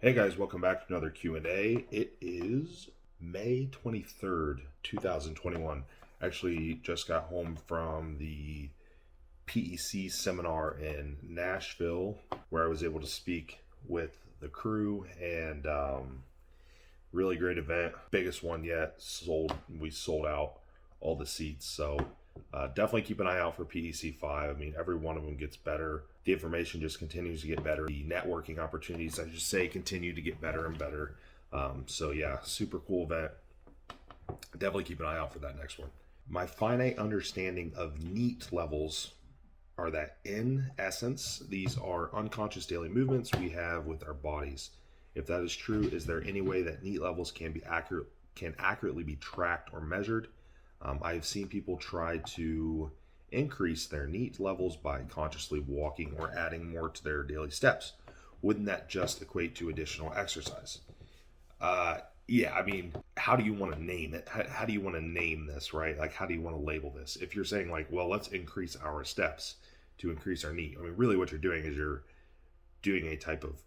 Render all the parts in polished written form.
Hey guys, welcome back to another Q&A. It is May 23rd, 2021. Actually, just got home from the PEC seminar in Nashville where I was able to speak with the crew and really great event. Biggest one yet. We sold out all the seats. So definitely keep an eye out for PEC 5. I mean, every one of them gets better. The information just continues to get better. The networking opportunities, I should say, continue to get better and better. So yeah, super cool event. Definitely keep an eye out for that next one. My finite understanding of NEAT levels are that in essence, these are unconscious daily movements we have with our bodies. If that is true, is there any way that NEAT levels can accurately be tracked or measured? I have seen people try to increase their NEAT levels by consciously walking or adding more to their daily steps. Wouldn't that just equate to additional exercise? Yeah, I mean, how do you want to name it? How do you want to name this, right? Like, how do you want to label this? If you're saying like, well, let's increase our steps to increase our NEAT. I mean, really what you're doing is you're doing a type of,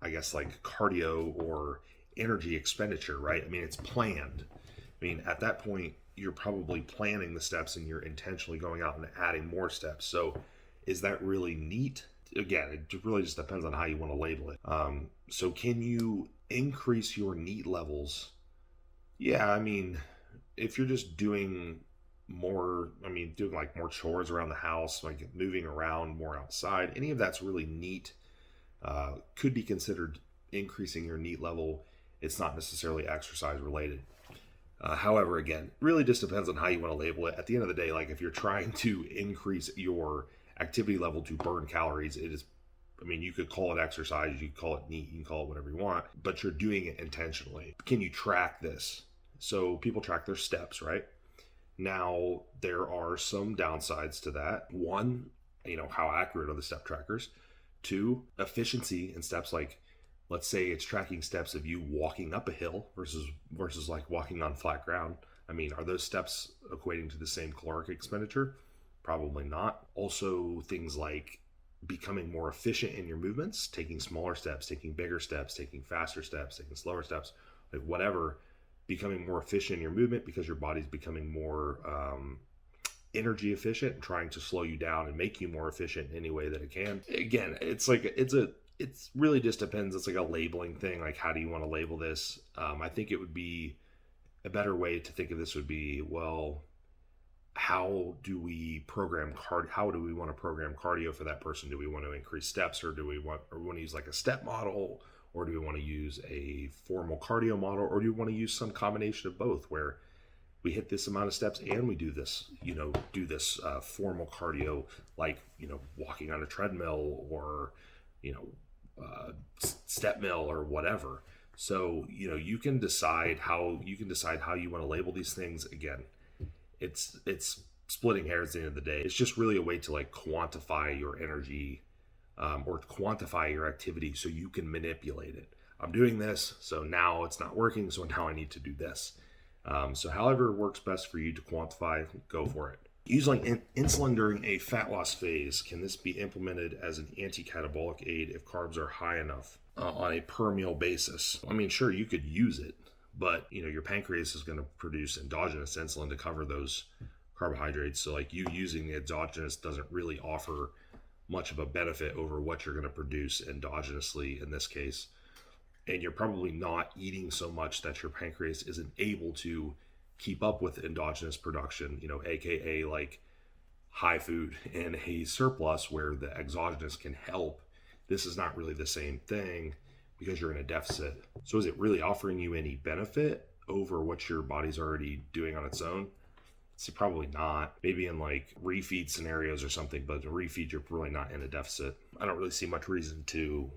I guess, like cardio or energy expenditure, right? I mean, it's planned. I mean, at that point, you're probably planning the steps and you're intentionally going out and adding more steps. So is that really NEAT? Again, it really just depends on how you want to label it. So can you increase your NEAT levels? Yeah, I mean, if you're just doing more, doing like more chores around the house, like moving around more outside, any of that's really NEAT. Could be considered increasing your NEAT level. It's not necessarily exercise related. However, again, really just depends on how you want to label it. At the end of the day, like if you're trying to increase your activity level to burn calories, it is, you could call it exercise, you could call it NEAT, you can call it whatever you want, but you're doing it intentionally. Can you track this? So people track their steps, right? Now, there are some downsides to that. One, how accurate are the step trackers? Two, efficiency in steps, like let's say it's tracking steps of you walking up a hill versus like walking on flat ground. Are those steps equating to the same caloric expenditure? Probably not. Also, things like becoming more efficient in your movements, taking smaller steps, taking bigger steps, taking faster steps, taking slower steps, like whatever, becoming more efficient in your movement because your body's becoming more energy efficient and trying to slow you down and make you more efficient in any way that it can. Again, it really just depends. It's like a labeling thing. Like, how do you want to label this? I think it would be a better way to think of this would be, well, how do we program how do we want to program cardio for that person? Do we want to increase steps, or do we want to use like a step model, or do we want to use a formal cardio model, or do we want to use some combination of both where we hit this amount of steps and we do this, formal cardio, like, walking on a treadmill or, step mill or whatever. So, you can decide how you want to label these things. Again, it's splitting hairs at the end of the day. It's just really a way to like quantify your energy or quantify your activity so you can manipulate it. I'm doing this, so now it's not working, so now I need to do this. So however works best for you to quantify, go for it. Using insulin during a fat loss phase, can this be implemented as an anti-catabolic aid if carbs are high enough on a per meal basis? Sure, you could use it, but your pancreas is going to produce endogenous insulin to cover those carbohydrates. So like you using the exogenous doesn't really offer much of a benefit over what you're going to produce endogenously in this case. And you're probably not eating so much that your pancreas isn't able to keep up with endogenous production, aka like high food in a surplus where the exogenous can help. This is not really the same thing because you're in a deficit. So is it really offering you any benefit over what your body's already doing on its own? So probably not. Maybe in like refeed scenarios or something, but the refeed, you're really not in a deficit. I don't really see much reason to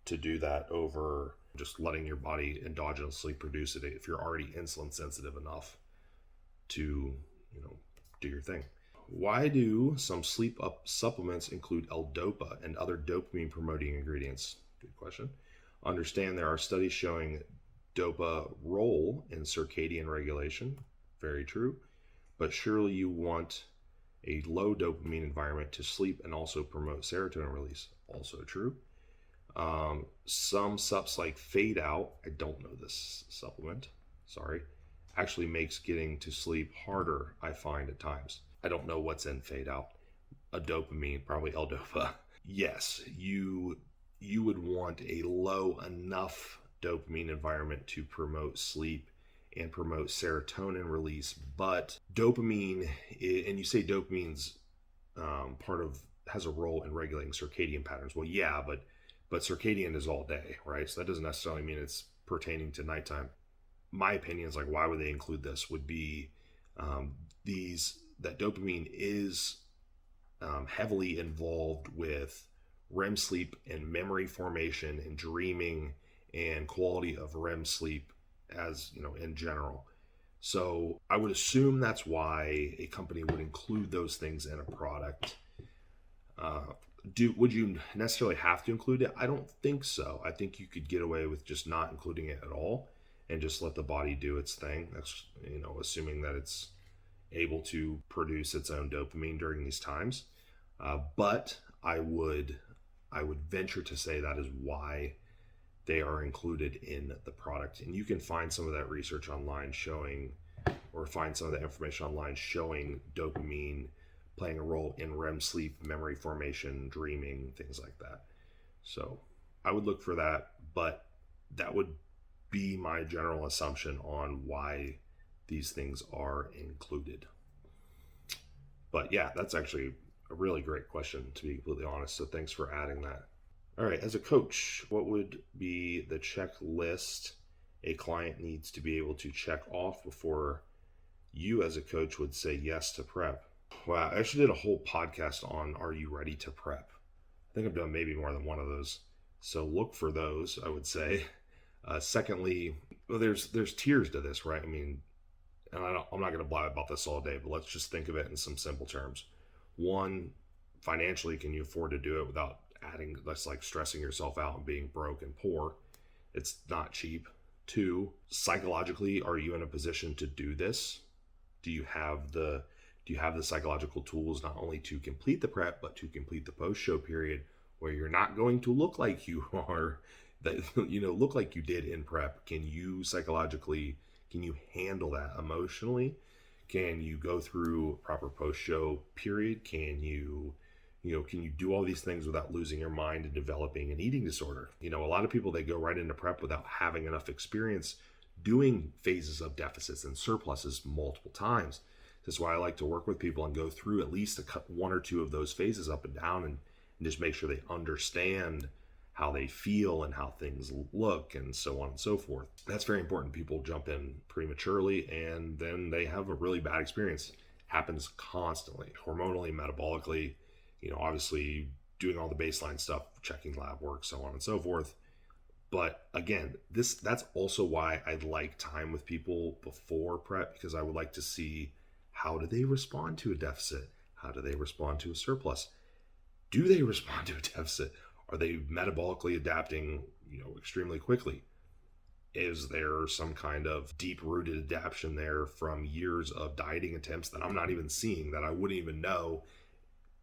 do that over just letting your body endogenously produce it if you're already insulin sensitive enough to, do your thing. Why do some sleep supplements include L-Dopa and other dopamine promoting ingredients? Good question. Understand there are studies showing dopa role in circadian regulation. Very true. But surely you want a low dopamine environment to sleep and also promote serotonin release. Also true. Some sups like Fade Out, I don't know this supplement, sorry, actually makes getting to sleep harder, I find at times. I don't know what's in Fade Out. A dopamine, probably L-Dopa. Yes, you would want a low enough dopamine environment to promote sleep and promote serotonin release, but dopamine, and you say dopamine's part of has a role in regulating circadian patterns. Well, yeah, but circadian is all day, right? So that doesn't necessarily mean it's pertaining to nighttime. My opinion is like, why would they include this? Would be these that dopamine is heavily involved with REM sleep and memory formation and dreaming and quality of REM sleep, as you know, in general. So I would assume that's why a company would include those things in a product. Would you necessarily have to include it? I don't think so. I think you could get away with just not including it at all and just let the body do its thing. That's, you know, assuming that it's able to produce its own dopamine during these times. But I would venture to say that is why they are included in the product. And you can find some of that research online showing, or find some of the information online showing dopamine playing a role in REM sleep, memory formation, dreaming, things like that. So I would look for that, but that would be my general assumption on why these things are included. But yeah, that's actually a really great question, to be completely honest. So thanks for adding that. All right, as a coach, what would be the checklist a client needs to be able to check off before you as a coach would say yes to prep? Wow, I actually did a whole podcast on Are You Ready to Prep? I think I've done maybe more than one of those. So look for those, I would say. Secondly, well, there's tiers to this, right? I mean, and I'm not going to blab about this all day, but let's just think of it in some simple terms. One, financially, can you afford to do it without adding, less like stressing yourself out and being broke and poor? It's not cheap. Two, psychologically, are you in a position to do this? Do you have the psychological tools not only to complete the prep, but to complete the post-show period where you're not going to look like you are, that, you know, look like you did in prep? Can you psychologically, can you handle that emotionally? Can you go through proper post-show period? Can you do all these things without losing your mind and developing an eating disorder? You know, a lot of people, they go right into prep without having enough experience doing phases of deficits and surpluses multiple times. That's why I like to work with people and go through at least one or two of those phases up and down, and just make sure they understand how they feel and how things look and so on and so forth. That's very important. People jump in prematurely and then they have a really bad experience. It happens constantly, hormonally, metabolically, you know, obviously doing all the baseline stuff, checking lab work, so on and so forth. But again, that's also why I like time with people before prep, because I would like to see, how do they respond to a deficit? How do they respond to a surplus? Do they respond to a deficit? Are they metabolically adapting, you know, extremely quickly? Is there some kind of deep-rooted adaptation there from years of dieting attempts that I'm not even seeing, that I wouldn't even know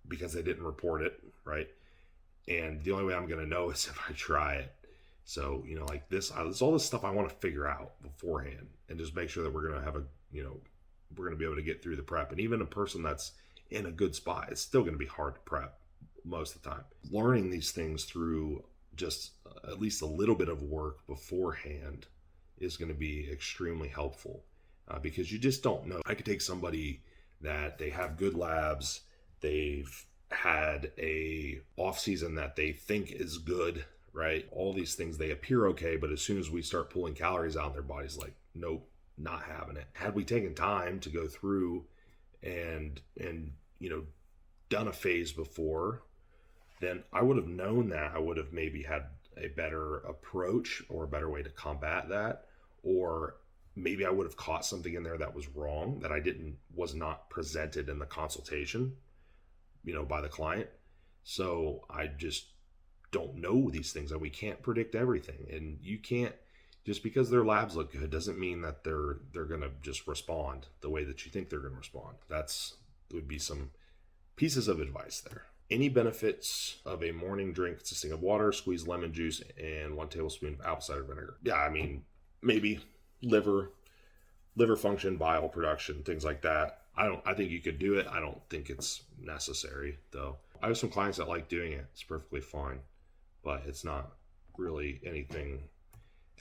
because they didn't report it, right? And the only way I'm going to know is if I try it. So, you know, like this, there's all this stuff I want to figure out beforehand and just make sure that we're going to have we're going to be able to get through the prep. And even a person that's in a good spot, it's still going to be hard to prep most of the time. Learning these things through just at least a little bit of work beforehand is going to be extremely helpful, because you just don't know. I could take somebody that they have good labs, they've had a off season that they think is good, right? All these things, they appear okay, but as soon as we start pulling calories out, their body's like, nope, not having it. Had we taken time to go through and you know, done a phase before, then I would have known that. I would have maybe had a better approach or a better way to combat that, or maybe I would have caught something in there that was wrong, that was not presented in the consultation, you know, by the client. So I just don't know these things, and we can't predict everything. And you can't, just because their labs look good doesn't mean that they're going to just respond the way that you think they're going to respond. Would be some pieces of advice there. Any benefits of a morning drink consisting of water, squeezed lemon juice, and 1 tablespoon of apple cider vinegar? Yeah, I mean, maybe liver function, bile production, things like that. I think you could do it. I don't think it's necessary though. I have some clients that like doing it. It's perfectly fine, but it's not really anything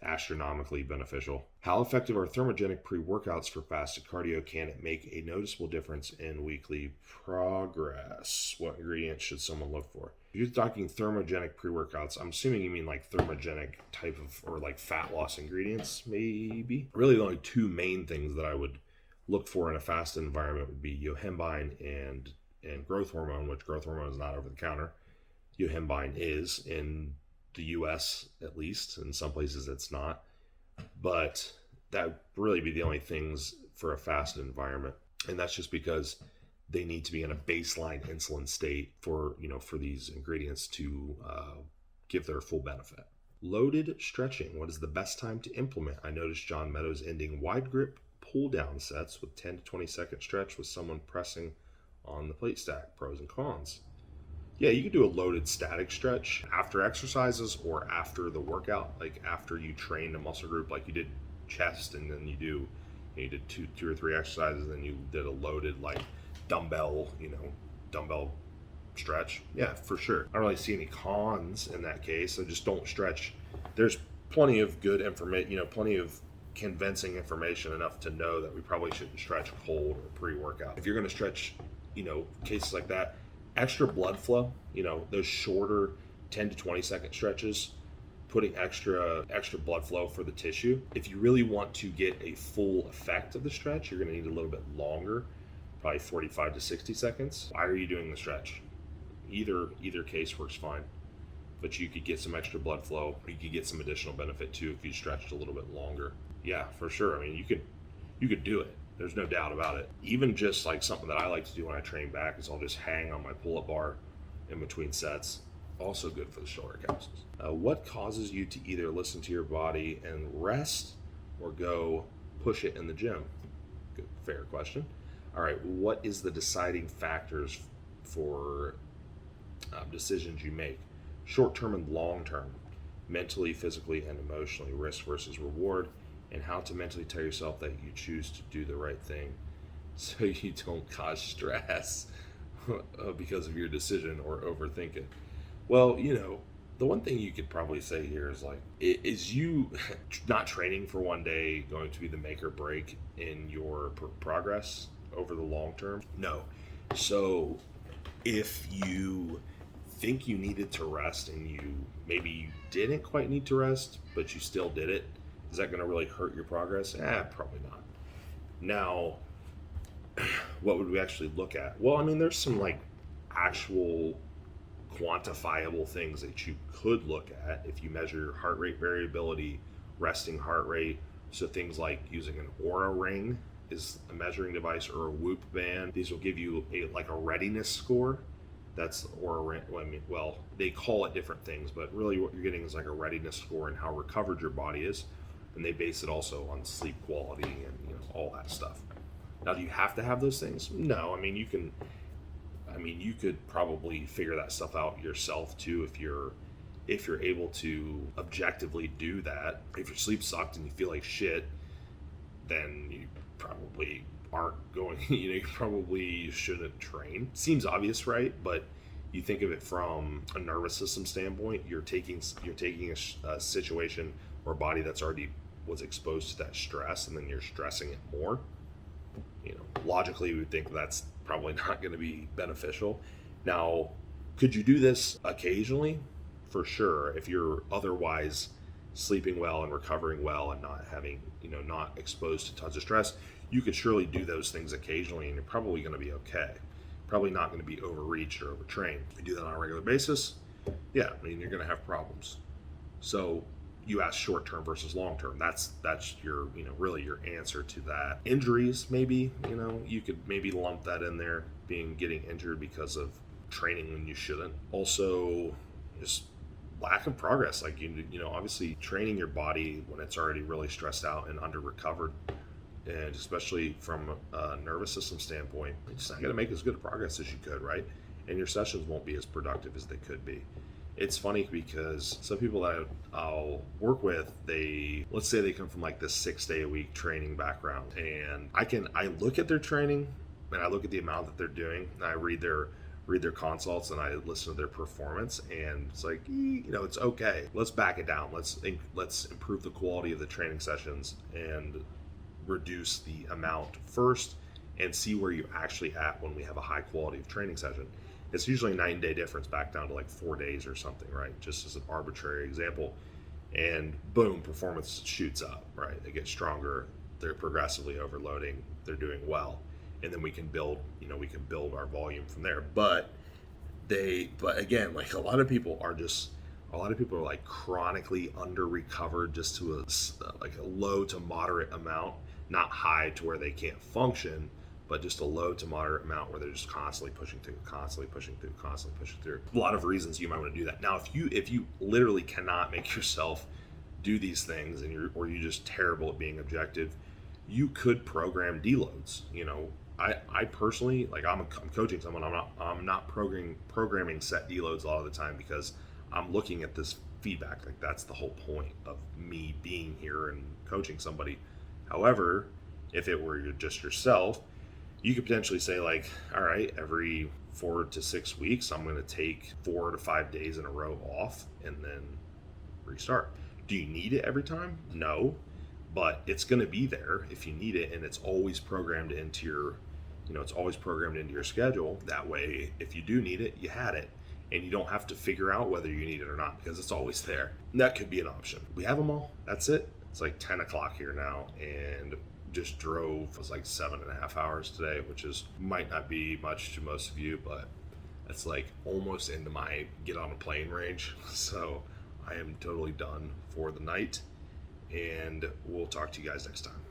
astronomically beneficial. How effective are thermogenic pre-workouts for fasted cardio? Can it make a noticeable difference in weekly progress? What ingredients should someone look for? If you're talking thermogenic pre-workouts, I'm assuming you mean like thermogenic type of, or like fat loss ingredients, maybe. Really the only two main things that I would look for in a fasted environment would be yohimbine and growth hormone, which growth hormone is not over the counter. Yohimbine is, in the US at least. In some places it's not, but that would really be the only things for a fasted environment, and that's just because they need to be in a baseline insulin state for these ingredients to give their full benefit. Loaded stretching, what is the best time to implement? I noticed John Meadows ending wide grip pull down sets with 10 to 20 second stretch with someone pressing on the plate stack. Pros and cons. Yeah, you can do a loaded static stretch after exercises or after the workout, like after you train a muscle group, like you did chest, and then you did two or three exercises, and then you did a loaded like dumbbell stretch. Yeah, for sure. I don't really see any cons in that case. So just don't stretch. There's plenty of good information, plenty of convincing information enough to know that we probably shouldn't stretch cold or pre-workout. If you're going to stretch, cases like that, extra blood flow, those shorter 10 to 20 second stretches, putting extra blood flow for the tissue. If you really want to get a full effect of the stretch, you're going to need a little bit longer, probably 45 to 60 seconds. Why are you doing the stretch? Either case works fine, but you could get some extra blood flow, or you could get some additional benefit too if you stretched a little bit longer. Yeah, for sure. I mean, you could do it. There's no doubt about it. Even just like something that I like to do when I train back is I'll just hang on my pull-up bar in between sets. Also good for the shoulder capsules. What causes you to either listen to your body and rest or go push it in the gym? Good, fair question. All right, what is the deciding factors for decisions you make? Short-term and long-term, mentally, physically, and emotionally, risk versus reward, and how to mentally tell yourself that you choose to do the right thing so you don't cause stress because of your decision or overthink it. Well, the one thing you could probably say here is like, is you not training for one day going to be the make or break in your progress over the long term? No. So if you think you needed to rest and maybe you didn't quite need to rest, but you still did it, is that going to really hurt your progress? Probably not. Now, what would we actually look at? Well, I mean, there's some like actual quantifiable things that you could look at if you measure heart rate variability, resting heart rate. So things like using an Oura ring is a measuring device, or a Whoop band. These will give you a readiness score. That's Oura ring. Well, they call it different things, but really what you're getting is like a readiness score and how recovered your body is. And they base it also on sleep quality and all that stuff. Now, do you have to have those things? No. I mean, you could probably figure that stuff out yourself too if you're able to objectively do that. If your sleep sucked and you feel like shit, then you probably aren't going. You probably shouldn't train. Seems obvious, right? But you think of it from a nervous system standpoint. You're taking a situation or a body that's already was exposed to that stress, and then you're stressing it more. Logically, we would think that's probably not going to be beneficial. Now, could you do this occasionally? For sure. If you're otherwise sleeping well and recovering well and not having, not exposed to tons of stress, you could surely do those things occasionally, and you're probably going to be okay. Probably not going to be overreached or overtrained. If you do that on a regular basis, yeah, you're going to have problems. So you ask short-term versus long-term. That's your, really your answer to that. Injuries, maybe, you could maybe lump that in there, getting injured because of training when you shouldn't. Also, just lack of progress. Like, obviously training your body when it's already really stressed out and under-recovered, and especially from a nervous system standpoint, it's not going to make as good a progress as you could, right? and your sessions won't be as productive as they could be. It's funny because some people that I'll work with, let's say they come from like this 6 day a week training background, and I look at their training and I look at the amount that they're doing, and I read their consults and I listen to their performance, and it's like, it's okay. Let's back it down. Let's improve the quality of the training sessions and reduce the amount first, and see where you're actually at when we have a high quality of training session. It's usually a 9-day difference back down to like 4 days or something, right? Just as an arbitrary example. And boom, performance shoots up, right? They get stronger. They're progressively overloading. They're doing well. And then we can build our volume from there. But again, like a lot of people are like chronically under recovered just to a low to moderate amount, not high to where they can't function, but just a low to moderate amount where they're just constantly pushing through. A lot of reasons you might want to do that. Now, if you literally cannot make yourself do these things, and you're just terrible at being objective, you could program deloads. I personally, like, I'm coaching someone. I'm not programming set deloads a lot of the time, because I'm looking at this feedback. Like, that's the whole point of me being here and coaching somebody. However, if it were just yourself, you could potentially say, like, all right, every 4 to 6 weeks, I'm going to take 4 to 5 days in a row off and then restart. Do you need it every time? No, but it's going to be there if you need it, and it's always programmed into your schedule. That way, if you do need it, you had it, and you don't have to figure out whether you need it or not, because it's always there. And that could be an option. We have them all. That's it. It's like 10 o'clock here now, and just drove. It was like 7.5 hours today, which might not be much to most of you, but it's like almost into my get on a plane range. So I am totally done for the night, and we'll talk to you guys next time.